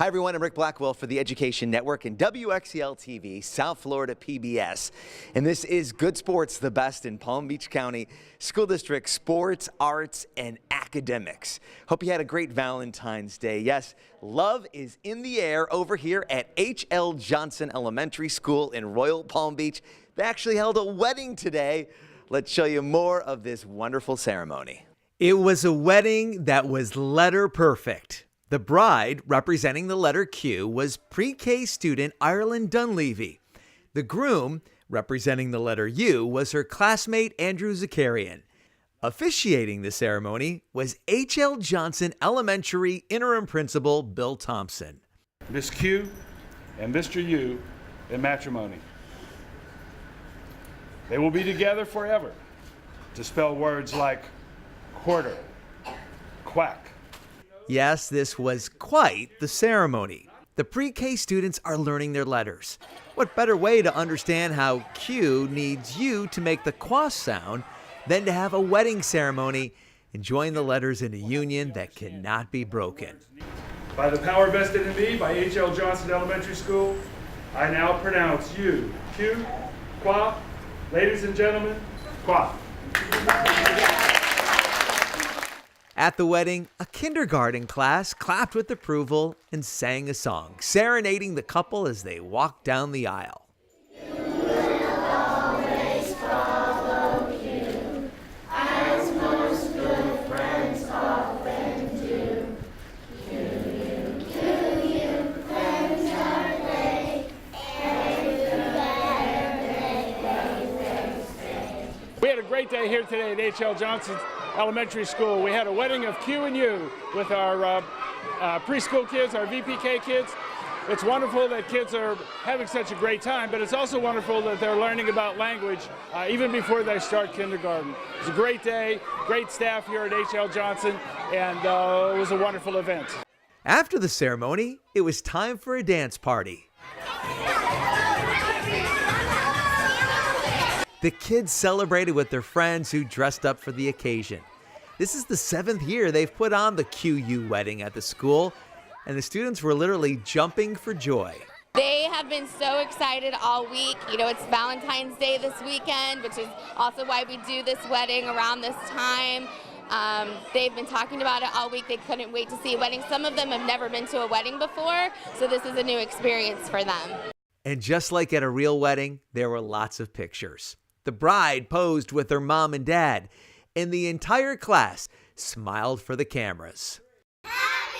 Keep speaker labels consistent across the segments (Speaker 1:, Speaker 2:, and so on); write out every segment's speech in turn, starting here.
Speaker 1: Hi everyone, I'm Ric Blackwell for the Education Network and WXEL TV, South Florida PBS. And this is Good Sports, the best in Palm Beach County School District sports, arts, and academics. Hope you had a great Valentine's Day. Yes, love is in the air over here at H.L. Johnson Elementary School in Royal Palm Beach. They actually held a wedding today. Let's show you more of this wonderful ceremony.
Speaker 2: It was a wedding that was letter perfect. The bride, representing the letter Q, was pre-K student Ireland Dunleavy. The groom, representing the letter U, was her classmate Andrew Zakarian. Officiating the ceremony was H.L. Johnson Elementary interim principal Bill Thompson.
Speaker 3: Miss Q and Mr. U in matrimony. They will be together forever to spell words like quarter, quack.
Speaker 2: Yes, this was quite the ceremony. The pre-K students are learning their letters. What better way to understand how Q needs U to make the quas sound than to have a wedding ceremony and join the letters in a union that cannot be broken.
Speaker 3: By the power vested in me by H.L. Johnson Elementary School, I now pronounce you, Q, qua. Ladies and gentlemen, qua.
Speaker 2: At the wedding, a kindergarten class clapped with approval and sang a song, serenading the couple as they walked down the aisle.
Speaker 4: You will always follow you, as most good friends often do. You, friends are they,
Speaker 3: We had a great day here today at H.L. Johnson Elementary School. We had a wedding of Q and U with our preschool kids, our VPK kids. It's wonderful that kids are having such a great time, but it's also wonderful that they're learning about language even before they start kindergarten. It was a great day, great staff here at H.L. Johnson, and it was a wonderful event.
Speaker 2: After the ceremony, it was time for a dance party. The kids celebrated with their friends who dressed up for the occasion. This is the 7th year they've put on the QU wedding at the school, and the students were literally jumping for joy.
Speaker 5: They have been so excited all week. You know, it's Valentine's Day this weekend, which is also why we do this wedding around this time. They've been talking about it all week. They couldn't wait to see a wedding. Some of them have never been to a wedding before, so this is a new experience for them.
Speaker 2: And just like at a real wedding, there were lots of pictures. The bride posed with her mom and dad, and the entire class smiled for the cameras.
Speaker 4: Happy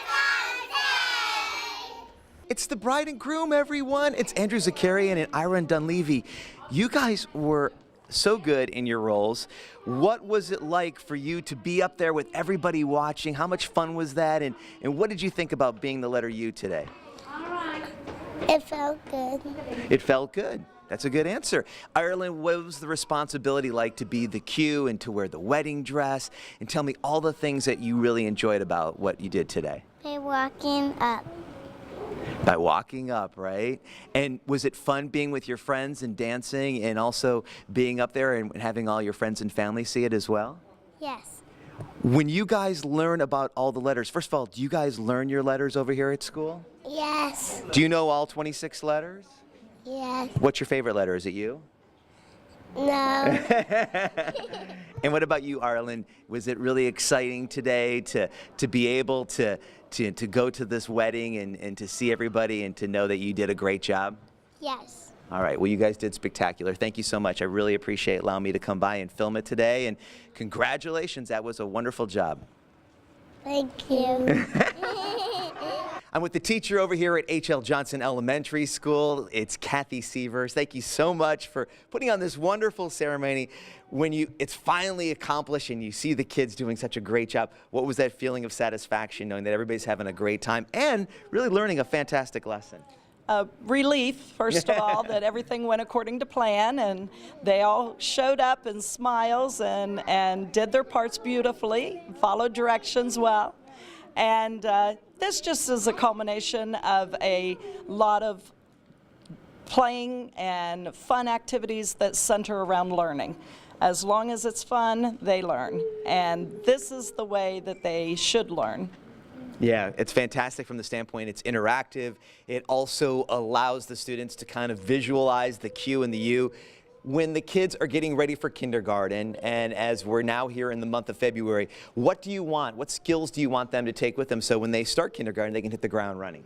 Speaker 4: Valentine's Day!
Speaker 1: It's the bride and groom, everyone. It's Andrew Zakarian and Ireland Dunleavy. You guys were so good in your roles. What was it like for you to be up there with everybody watching? How much fun was that? And what did you think about being the letter U today?
Speaker 4: It felt good.
Speaker 1: It felt good. That's a good answer. Ireland, what was the responsibility like to be the Q and to wear the wedding dress? And tell me all the things that you really enjoyed about what you did today.
Speaker 4: By walking up.
Speaker 1: By walking up, right? And was it fun being with your friends and dancing and also being up there and having all your friends and family see it as well?
Speaker 4: Yes.
Speaker 1: When you guys learn about all the letters, first of all, do you guys learn your letters over here at school?
Speaker 4: Yes.
Speaker 1: Do you know all 26 letters?
Speaker 4: Yes.
Speaker 1: What's your favorite letter? Is it you?
Speaker 4: No.
Speaker 1: And what about you, Ireland? Was it really exciting today to be able to go to this wedding and to see everybody and to know that you did a great job?
Speaker 4: Yes.
Speaker 1: All right. Well, you guys did spectacular. Thank you so much. I really appreciate allowing me to come by and film it today. And congratulations. That was a wonderful job.
Speaker 4: Thank you.
Speaker 1: I'm with the teacher over here at H.L. Johnson Elementary School. It's Kathy Sievers. Thank you so much for putting on this wonderful ceremony. When it's finally accomplished and you see the kids doing such a great job, what was that feeling of satisfaction knowing that everybody's having a great time and really learning a fantastic lesson?
Speaker 6: Relief, first of all, that everything went according to plan, and they all showed up in smiles and did their parts beautifully, followed directions well. And this just is a culmination of a lot of playing and fun activities that center around learning. As long as it's fun, they learn. And this is the way that they should learn.
Speaker 1: Yeah, it's fantastic from the standpoint it's interactive. It also allows the students to kind of visualize the Q and the U. When the kids are getting ready for kindergarten, and as we're now here in the month of February, what do you want? What skills do you want them to take with them so when they start kindergarten, they can hit the ground running?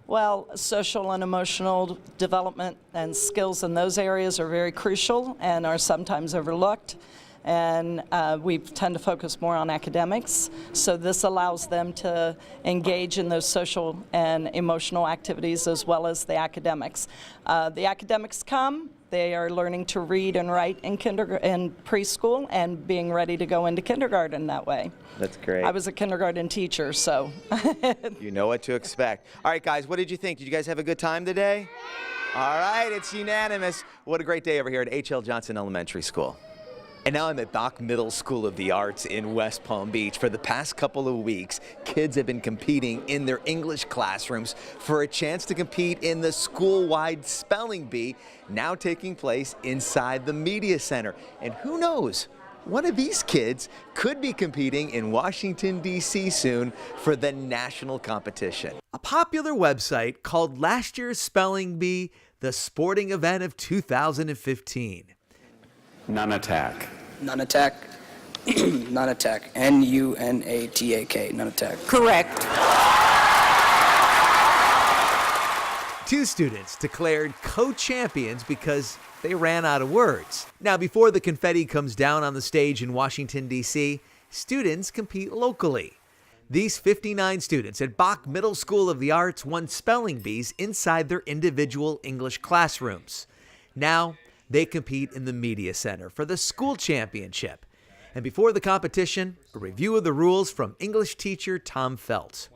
Speaker 6: Well, social and emotional development and skills in those areas are very crucial and are sometimes overlooked. And we tend to focus more on academics, so this allows them to engage in those social and emotional activities as well as the academics. The academics come, they are learning to read and write in preschool and being ready to go into kindergarten that way.
Speaker 1: That's great.
Speaker 6: I was a kindergarten teacher, so.
Speaker 1: You know what to expect. All right, guys, what did you think? Did you guys have a good time today? All right, it's unanimous. What a great day over here at H.L. Johnson Elementary School. And now I'm at BAK Middle School of the Arts in West Palm Beach. For the past couple of weeks, kids have been competing in their English classrooms for a chance to compete in the school-wide spelling bee, now taking place inside the Media Center. And who knows, one of these kids could be competing in Washington, D.C. soon for the national competition.
Speaker 2: A popular website called last year's spelling bee the sporting event of 2015.
Speaker 7: None-attack.
Speaker 8: None-attack. None-attack. N-U-N-A-T-A-K. None-attack.
Speaker 9: Correct.
Speaker 2: Two students declared co-champions because they ran out of words. Now, before the confetti comes down on the stage in Washington, D.C., students compete locally. These 59 students at BAK Middle School of the Arts won spelling bees inside their individual English classrooms. Now, they compete in the Media Center for the school championship. And before the competition, a review of the rules from English teacher Tom Felt.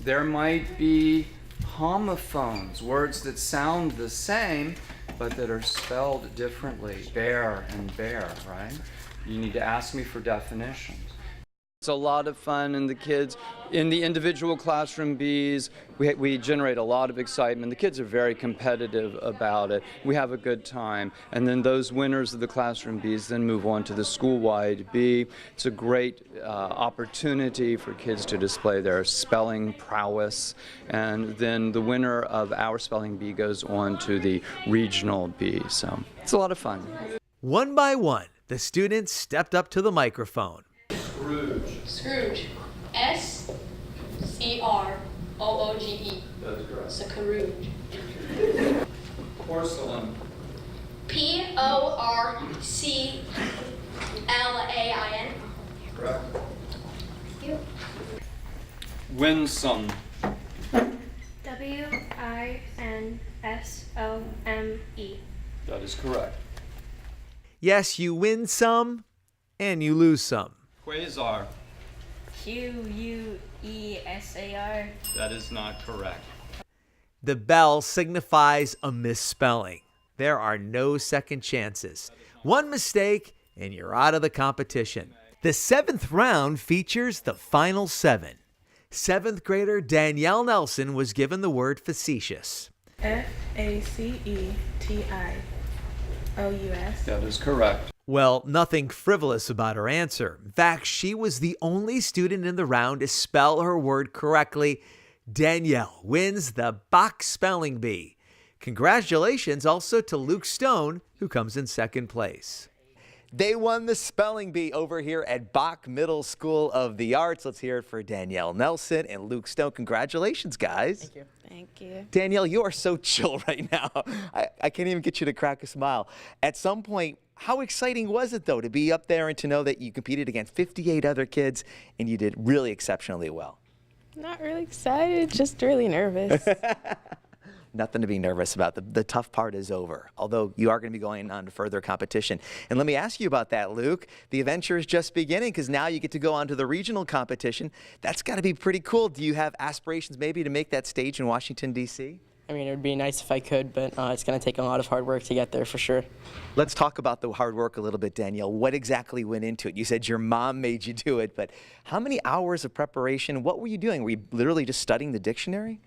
Speaker 10: There might be homophones, words that sound the same, but that are spelled differently. Bear and bear, right? You need to ask me for definitions. It's a lot of fun, and the kids in the individual classroom bees, we generate a lot of excitement. The kids are very competitive about it. We have a good time, and then those winners of the classroom bees then move on to the school-wide bee. It's a great opportunity for kids to display their spelling prowess, and then the winner of our spelling bee goes on to the regional bee. So it's a lot of fun.
Speaker 2: One by one, the students stepped up to the microphone.
Speaker 11: Scrooge. S-C-R-O-O-G-E.
Speaker 10: That is correct.
Speaker 11: Scrooge.
Speaker 10: Porcelain.
Speaker 11: P-O-R-C-L-A-I-N.
Speaker 10: Correct. Winsome.
Speaker 11: W-I-N-S-O-M-E.
Speaker 10: That is correct.
Speaker 2: Yes, you win some and you lose some.
Speaker 10: Quasar.
Speaker 11: Q-U-E-S-A-R.
Speaker 10: That is not correct.
Speaker 2: The bell signifies a misspelling. There are no second chances. One mistake and you're out of the competition. The seventh round features the final seven. Seventh grader Danielle Nelson was given the word facetious.
Speaker 11: F-A-C-E-T-I-O-U-S.
Speaker 10: That is correct.
Speaker 2: Well, nothing frivolous about her answer. In fact, she was the only student in the round to spell her word correctly. Danielle wins the BAK Spelling Bee. Congratulations also to Luke Stone, who comes in second place.
Speaker 1: They won the spelling bee over here at BAK Middle School of the Arts. Let's hear it for Danielle Nelson and Luke Stone. Congratulations, guys.
Speaker 6: Thank you.
Speaker 9: Thank you.
Speaker 1: Danielle, you are so chill right now. I can't even get you to crack a smile. At some point, how exciting was it, though, to be up there and to know that you competed against 58 other kids and you did really exceptionally well?
Speaker 9: Not really excited, just really nervous.
Speaker 1: Nothing to be nervous about. The tough part is over, although you are going to be going on to further competition. And let me ask you about that, Luke. The adventure is just beginning because now you get to go on to the regional competition. That's got to be pretty cool. Do you have aspirations maybe to make that stage in Washington, D.C.?
Speaker 12: I mean, it would be nice if I could, but it's going to take a lot of hard work to get there for sure.
Speaker 1: Let's talk about the hard work a little bit, Danielle. What exactly went into it? You said your mom made you do it, but how many hours of preparation? What were you doing? Were you literally just studying the dictionary?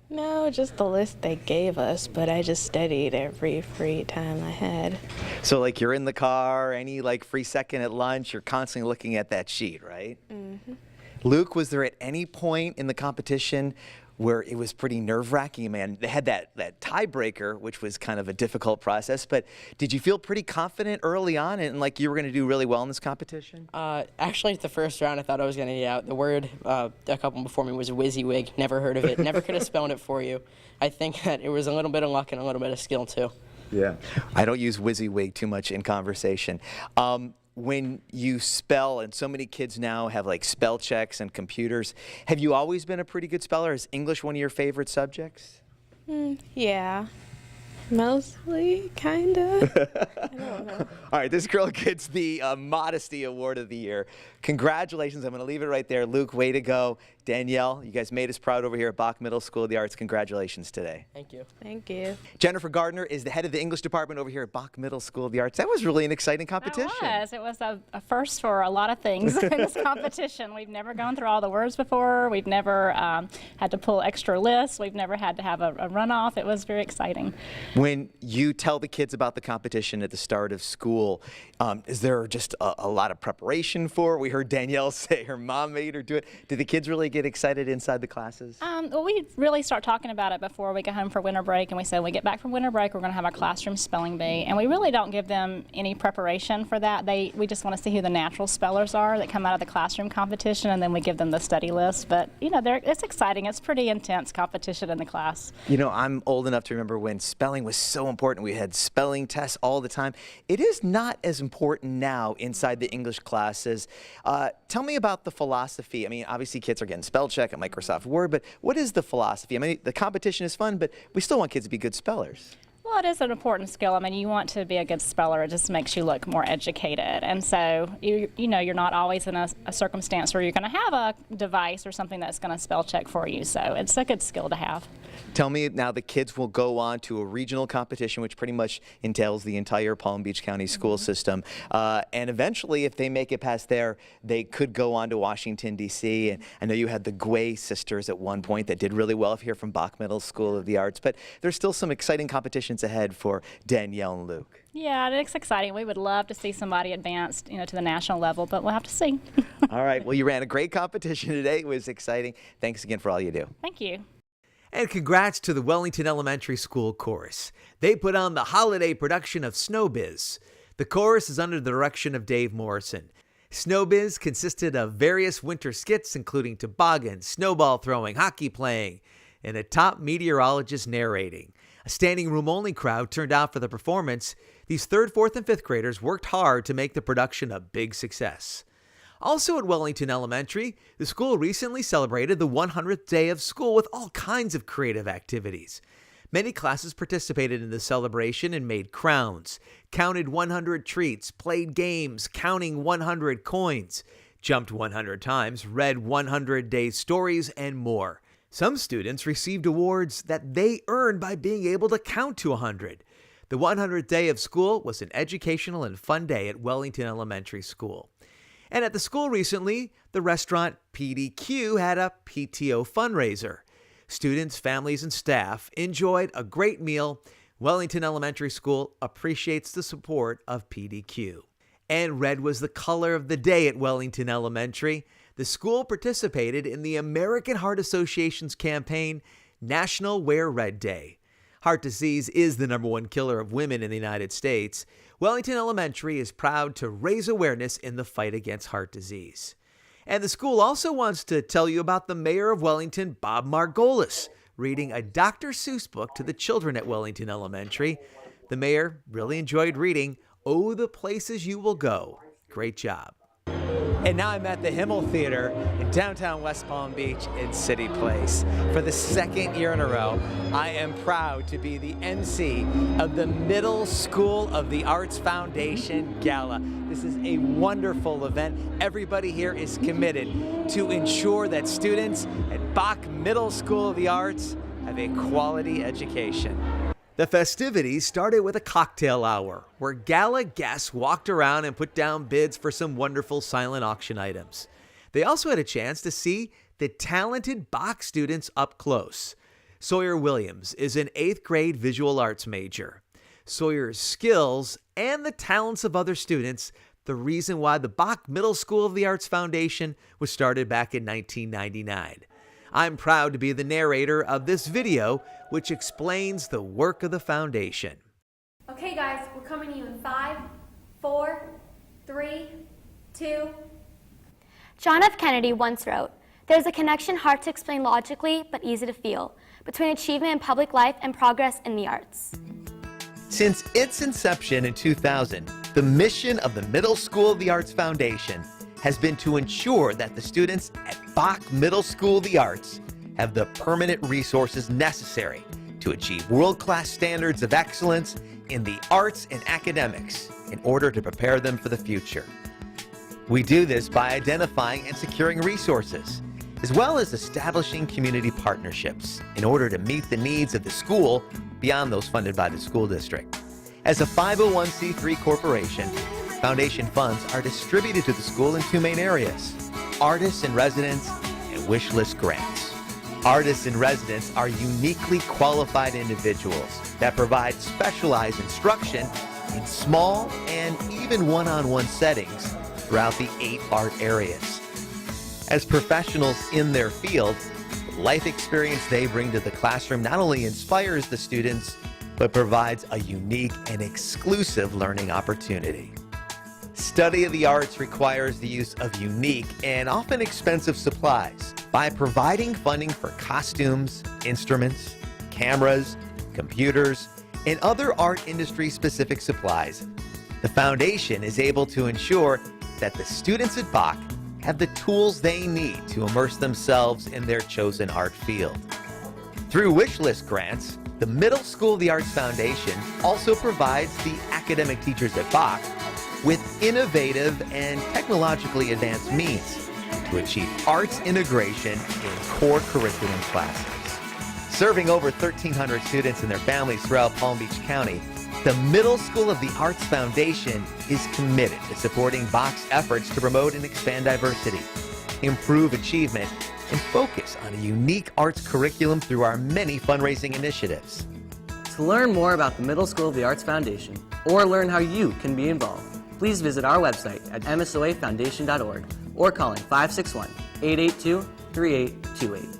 Speaker 9: No, just the list they gave us, but I just studied every free time I had.
Speaker 1: So like you're in the car, any like free second at lunch, you're constantly looking at that sheet, right?
Speaker 9: Mm-hmm.
Speaker 1: Luke, was there at any point in the competition where it was pretty nerve-wracking? Man, they had that tiebreaker, which was kind of a difficult process, but did you feel pretty confident early on and like you were going to do really well in this competition?
Speaker 12: Actually, at the first round, I thought I was going to get out. The word a couple before me was WYSIWYG. Never heard of it. Never could have spelled it for you. I think that it was a little bit of luck and a little bit of skill, too.
Speaker 1: Yeah. I don't use WYSIWYG too much in conversation. When you spell, and so many kids now have like spell checks and computers, have you always been a pretty good speller? Is English one of your favorite subjects?
Speaker 9: Yeah. Mostly, kind of. I don't know.
Speaker 1: All right, this girl gets the Modesty Award of the Year. Congratulations. I'm going to leave it right there. Luke, way to go. Danielle, you guys made us proud over here at BAK Middle School of the Arts. Congratulations today.
Speaker 12: Thank you.
Speaker 9: Thank you.
Speaker 1: Jennifer Gardner is the head of the English department over here at BAK Middle School of the Arts. That was really an exciting competition.
Speaker 13: It was a first for a lot of things in this competition. We've never gone through all the words before. We've never had to pull extra lists. We've never had to have a runoff. It was very exciting.
Speaker 1: When you tell the kids about the competition at the start of school, is there just a lot of preparation for it? We heard Danielle say her mom made her do it. Did the kids really get excited inside the classes?
Speaker 13: Well, we really start talking about it before we go home for winter break, and we said when we get back from winter break, we're going to have our classroom spelling bee, and we really don't give them any preparation for that. We just want to see who the natural spellers are that come out of the classroom competition, and then we give them the study list. But you know, it's exciting. It's pretty intense competition in the class.
Speaker 1: You know, I'm old enough to remember when spelling was so important. We had spelling tests all the time. It is not as important now inside the English classes. Tell me about the philosophy. I mean, obviously kids are getting spell check at Microsoft Word, but what is the philosophy? I mean, the competition is fun, but we still want kids to be good spellers.
Speaker 13: Well, it is an important skill. I mean, you want to be a good speller. It just makes you look more educated. And so, you know, you're not always in a circumstance where you're going to have a device or something that's going to spell check for you. So it's a good skill to have.
Speaker 1: Tell me now, the kids will go on to a regional competition, which pretty much entails the entire Palm Beach County school system. And eventually, if they make it past there, they could go on to Washington, D.C. And I know you had the Gway sisters at one point that did really well here from BAK Middle School of the Arts. But there's still some exciting competitions ahead for Danielle and Luke.
Speaker 13: Yeah, it's exciting. We would love to see somebody advanced, you know, to the national level, but we'll have to see.
Speaker 1: All right. Well, you ran a great competition today. It was exciting. Thanks again for all you do.
Speaker 13: Thank you.
Speaker 2: And congrats to the Wellington Elementary School Chorus. They put on the holiday production of Snowbiz. The chorus is under the direction of Dave Morrison. Snowbiz consisted of various winter skits, including toboggan, snowball throwing, hockey playing, and a top meteorologist narrating. A standing room only crowd turned out for the performance. These 3rd, 4th, and 5th graders worked hard to make the production a big success. Also at Wellington Elementary, the school recently celebrated the 100th day of school with all kinds of creative activities. Many classes participated in the celebration and made crowns, counted 100 treats, played games, counting 100 coins, jumped 100 times, read 100-day stories, and more. Some students received awards that they earned by being able to count to 100. The 100th day of school was an educational and fun day at Wellington Elementary School. And at the school recently, the restaurant PDQ had a PTO fundraiser. Students, families, and staff enjoyed a great meal. Wellington Elementary School appreciates the support of PDQ. And red was the color of the day at Wellington Elementary. The school participated in the American Heart Association's campaign, National Wear Red Day. Heart disease is the #1 killer of women in the United States. Wellington Elementary is proud to raise awareness in the fight against heart disease. And the school also wants to tell you about the mayor of Wellington, Bob Margolis, reading a Dr. Seuss book to the children at Wellington Elementary. The mayor really enjoyed reading Oh, the Places You Will Go. Great job. And now I'm at the Himmel Theater in downtown West Palm Beach in City Place. For the 2nd year in a row, I am proud to be the MC of the Middle School of the Arts Foundation Gala. This is a wonderful event. Everybody here is committed to ensure that students at BAK Middle School of the Arts have a quality education. The festivities started with a cocktail hour, where gala guests walked around and put down bids for some wonderful silent auction items. They also had a chance to see the talented BAK students up close. Sawyer Williams is an 8th grade visual arts major. Sawyer's skills and the talents of other students the reason why the BAK Middle School of the Arts Foundation was started back in 1999. I'm proud to be the narrator of this video, which explains the work of the foundation.
Speaker 11: Okay guys, we're coming to you in 5, 4, 3, 2.
Speaker 14: John F. Kennedy once wrote, "There's a connection hard to explain logically, but easy to feel, between achievement in public life and progress in the arts."
Speaker 1: Since its inception in 2000, the mission of the Middle School of the Arts Foundation has been to ensure that the students at BAK Middle School of the Arts have the permanent resources necessary to achieve world-class standards of excellence in the arts and academics in order to prepare them for the future. We do this by identifying and securing resources, as well as establishing community partnerships in order to meet the needs of the school beyond those funded by the school district. As a 501c3 corporation, foundation funds are distributed to the school in two main areas: artists in residence and wish list grants. Artists in residence are uniquely qualified individuals that provide specialized instruction in small and even one-on-one settings throughout the 8 art areas. As professionals in their field, the life experience they bring to the classroom not only inspires the students, but provides a unique and exclusive learning opportunity. Study of the arts requires the use of unique and often expensive supplies. By providing funding for costumes, instruments, cameras, computers, and other art industry specific supplies, the foundation is able to ensure that the students at BAK have the tools they need to immerse themselves in their chosen art field. Through wish list grants, the Middle School of the Arts Foundation also provides the academic teachers at BAK with innovative and technologically advanced means to achieve arts integration in core curriculum classes. Serving over 1,300 students and their families throughout Palm Beach County, the Middle School of the Arts Foundation is committed to supporting BAK's efforts to promote and expand diversity, improve achievement, and focus on a unique arts curriculum through our many fundraising initiatives.
Speaker 12: To learn more about the Middle School of the Arts Foundation, or learn how you can be involved, please visit our website at msoafoundation.org or calling 561-882-3828.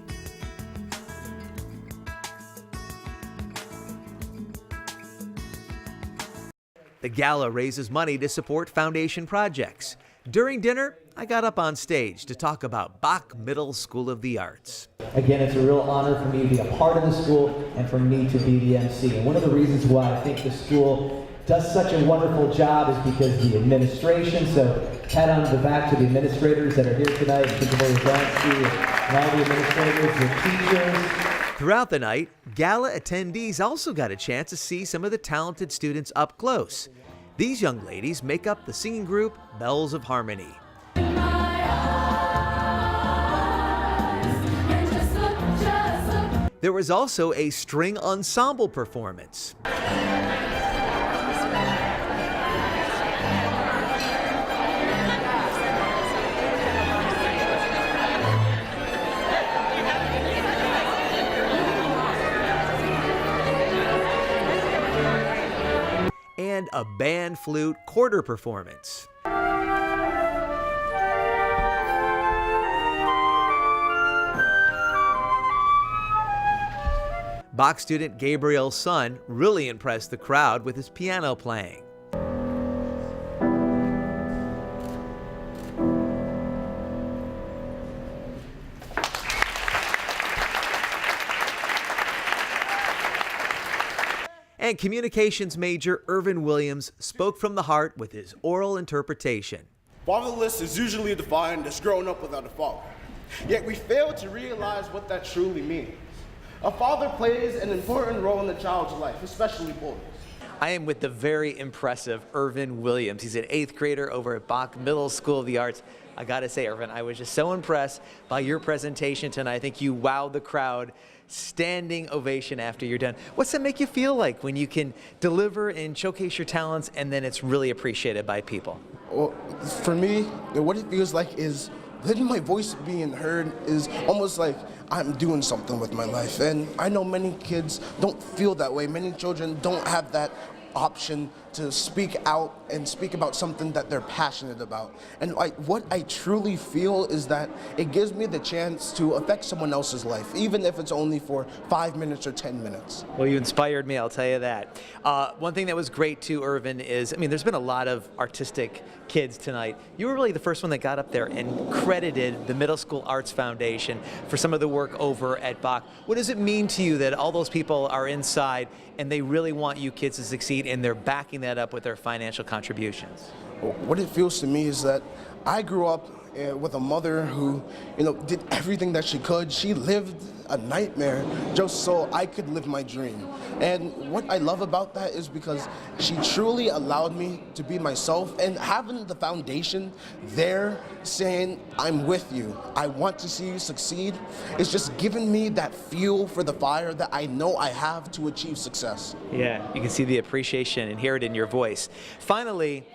Speaker 2: The gala raises money to support foundation projects. During dinner, I got up on stage to talk about BAK Middle School of the Arts.
Speaker 15: Again, it's a real honor for me to be a part of the school and for me to be the MC. And one of the reasons why I think the school does such a wonderful job is because the administration, so pat on the back to the administrators that are here tonight, Principal Zansky and all the administrators, the teachers.
Speaker 2: Throughout the night, gala attendees also got a chance to see some of the talented students up close. These young ladies make up the singing group Bells of Harmony. There was also a string ensemble performance. And a band flute quarter performance. BAK student Gabriel's son really impressed the crowd with his piano playing. And communications major Irvin Williams spoke from the heart with his oral interpretation.
Speaker 16: Fatherless is usually defined as growing up without a father. Yet we fail to realize what that truly means. A father plays an important role in a child's life, especially boys.
Speaker 1: I am with the very impressive Irvin Williams. He's an 8th grader over at BAK Middle School of the Arts. I gotta say, Irvin, I was just so impressed by your presentation tonight. I think you wowed the crowd. Standing ovation after you're done. What's that make you feel like when you can deliver and showcase your talents and then it's really appreciated by people?
Speaker 16: Well, for me, what it feels like is letting my voice being heard is almost like I'm doing something with my life. And I know many kids don't feel that way. Many children don't have that option to speak out and speak about something that they're passionate about. And what I truly feel is that it gives me the chance to affect someone else's life, even if it's only for 5 minutes or 10 minutes.
Speaker 2: Well, you inspired me, I'll tell you that. One thing that was great too, Irvin, is, there's been a lot of artistic kids tonight. You were really the first one that got up there and credited the Middle School Arts Foundation for some of the work over at BAK. What does it mean to you that all those people are inside and they really want you kids to succeed and they're backing that up with their financial contributions?
Speaker 16: What it feels to me is that I grew up with a mother who, did everything that she could. She lived a nightmare just so I could live my dream. And what I love about that is because she truly allowed me to be myself, and having the foundation there saying, I'm with you, I want to see you succeed, it's just giving me that fuel for the fire that I know I have to achieve success.
Speaker 2: Yeah, you can see the appreciation and hear it in your voice. Finally,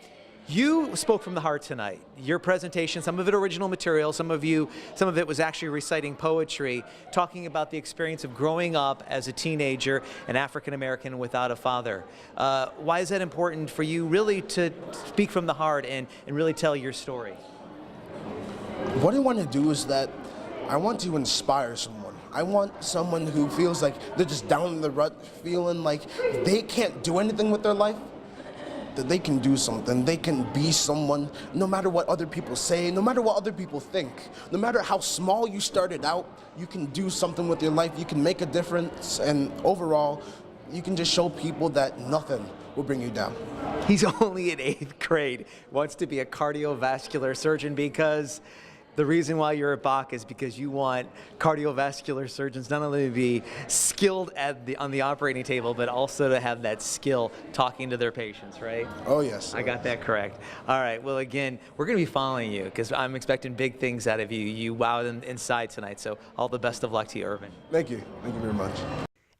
Speaker 2: you spoke from the heart tonight. Your presentation, some of it original material, some of it was actually reciting poetry, talking about the experience of growing up as a teenager, an African American without a father. Why is that important for you really to speak from the heart and really tell your story?
Speaker 16: What I want to do is that I want to inspire someone. I want someone who feels like they're just down in the rut, feeling like they can't do anything with their life, that they can do something, they can be someone, no matter what other people say, no matter what other people think, no matter how small you started out, you can do something with your life, you can make a difference, and overall, you can just show people that nothing will bring you down.
Speaker 2: He's only in 8th grade, wants to be a cardiovascular surgeon because the reason why you're at BAK is because you want cardiovascular surgeons not only to be skilled on the operating table, but also to have that skill talking to their patients, right?
Speaker 16: Oh, yes.
Speaker 2: I got that correct. All right. Well, again, we're going to be following you because I'm expecting big things out of you. You wowed them inside tonight. So all the best of luck to you, Irvin.
Speaker 16: Thank you. Thank you very much.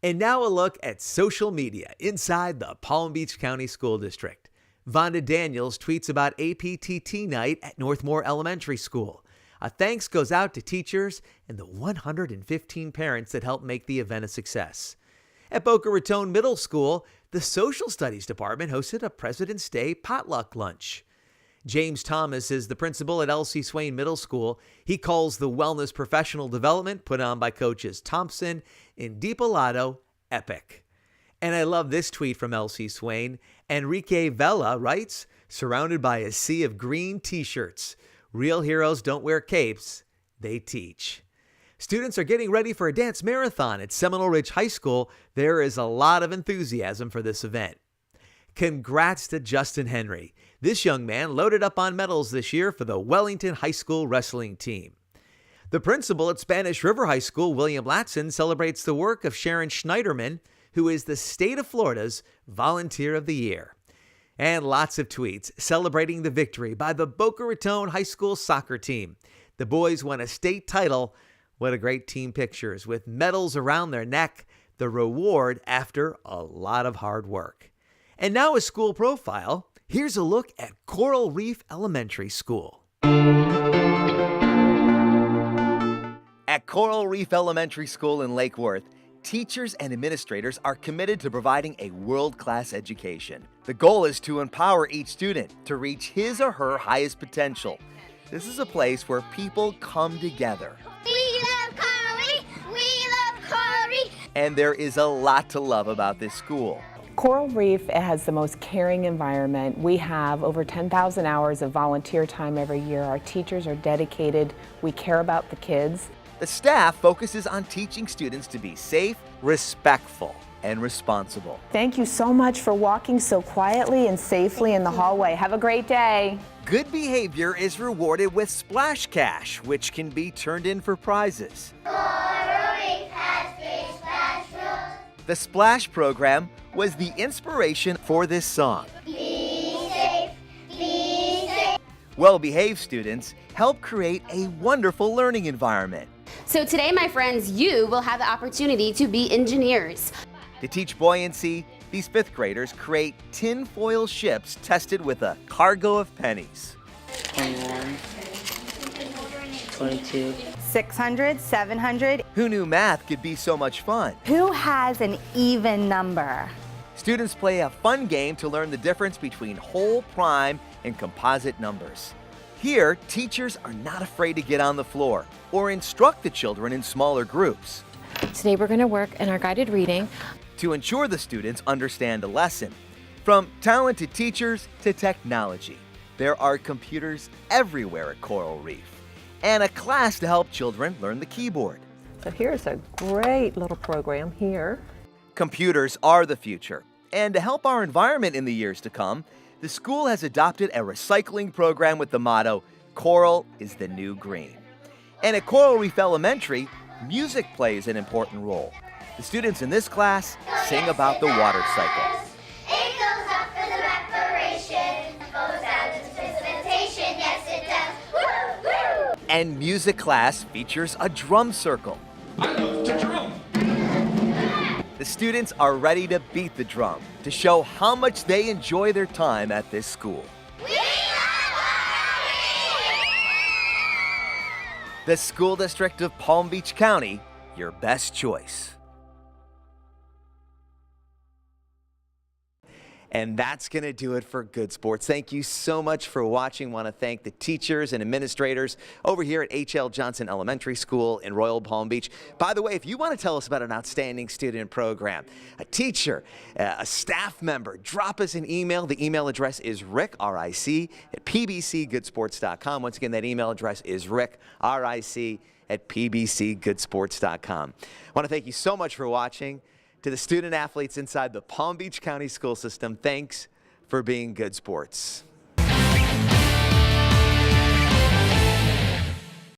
Speaker 2: And now a look at social media inside the Palm Beach County School District. Vonda Daniels tweets about APTT night at Northmore Elementary School. A thanks goes out to teachers and the 115 parents that helped make the event a success. At Boca Raton Middle School, the Social Studies Department hosted a President's Day potluck lunch. James Thomas is the principal at L.C. Swain Middle School. He calls the wellness professional development put on by coaches Thompson and DiPilato epic. And I love this tweet from L.C. Swain. Enrique Vela writes, surrounded by a sea of green t-shirts. Real heroes don't wear capes, they teach. Students are getting ready for a dance marathon at Seminole Ridge High School. There is a lot of enthusiasm for this event. Congrats to Justin Henry. This young man loaded up on medals this year for the Wellington High School wrestling team. The principal at Spanish River High School, William Latson, celebrates the work of Sharon Schneiderman, who is the state of Florida's Volunteer of the Year. And lots of tweets celebrating the victory by the Boca Raton High School soccer team. The boys won a state title. What a great team pictures with medals around their neck, the reward after a lot of hard work. And now a school profile. Here's a look at Coral Reef Elementary School.
Speaker 1: At Coral Reef Elementary School in Lake Worth, teachers and administrators are committed to providing a world-class education. The goal is to empower each student to reach his or her highest potential. This is a place where people come together.
Speaker 4: We love Coral Reef! We love Coral Reef!
Speaker 1: And there is a lot to love about this school.
Speaker 17: Coral Reef has the most caring environment. We have over 10,000 hours of volunteer time every year. Our teachers are dedicated. We care about the kids.
Speaker 1: The staff focuses on teaching students to be safe, respectful, and responsible.
Speaker 17: Thank you so much for walking so quietly and safely in the hallway. Have a great day.
Speaker 1: Good behavior is rewarded with Splash Cash, which can be turned in for prizes.
Speaker 4: Coral Reef has big splash rules.
Speaker 1: The Splash program was the inspiration for this song.
Speaker 4: Be safe, be safe.
Speaker 1: Well-behaved students help create a wonderful learning environment.
Speaker 18: So today, my friends, you will have the opportunity to be engineers.
Speaker 1: To teach buoyancy, these 5th graders create tin-foil ships tested with a cargo of pennies.
Speaker 12: 21, 22.
Speaker 19: 600, 700.
Speaker 1: Who knew math could be so much fun?
Speaker 19: Who has an even number?
Speaker 1: Students play a fun game to learn the difference between whole, prime, and composite numbers. Here, teachers are not afraid to get on the floor or instruct the children in smaller groups.
Speaker 19: Today we're going to work in our guided reading
Speaker 1: to ensure the students understand a lesson. From talented teachers to technology, there are computers everywhere at Coral Reef, and a class to help children learn the keyboard.
Speaker 20: So here's a great little program here.
Speaker 1: Computers are the future, and to help our environment in the years to come, the school has adopted a recycling program with the motto, Coral is the new green. And at Coral Reef Elementary, music plays an important role. The students in this class sing about the water cycle.
Speaker 4: It goes up for the reparation, goes down to precipitation, yes it does. Woo, woo!
Speaker 1: And music class features a drum circle.
Speaker 4: I love to drum.
Speaker 1: The students are ready to beat the drum to show how much they enjoy their time at this school. The School District of Palm Beach County, your best choice. And that's going to do it for Good Sports. Thank you so much for watching. I want to thank the teachers and administrators over here at H.L. Johnson Elementary School in Royal Palm Beach. By the way, if you want to tell us about an outstanding student program, a teacher, a staff member, drop us an email. The email address is Ric, R-I-C, at pbcgoodsports.com. Once again, that email address is Ric, R-I-C, at pbcgoodsports.com. I want to thank you so much for watching. To the student athletes inside the Palm Beach County school system, thanks for being good sports.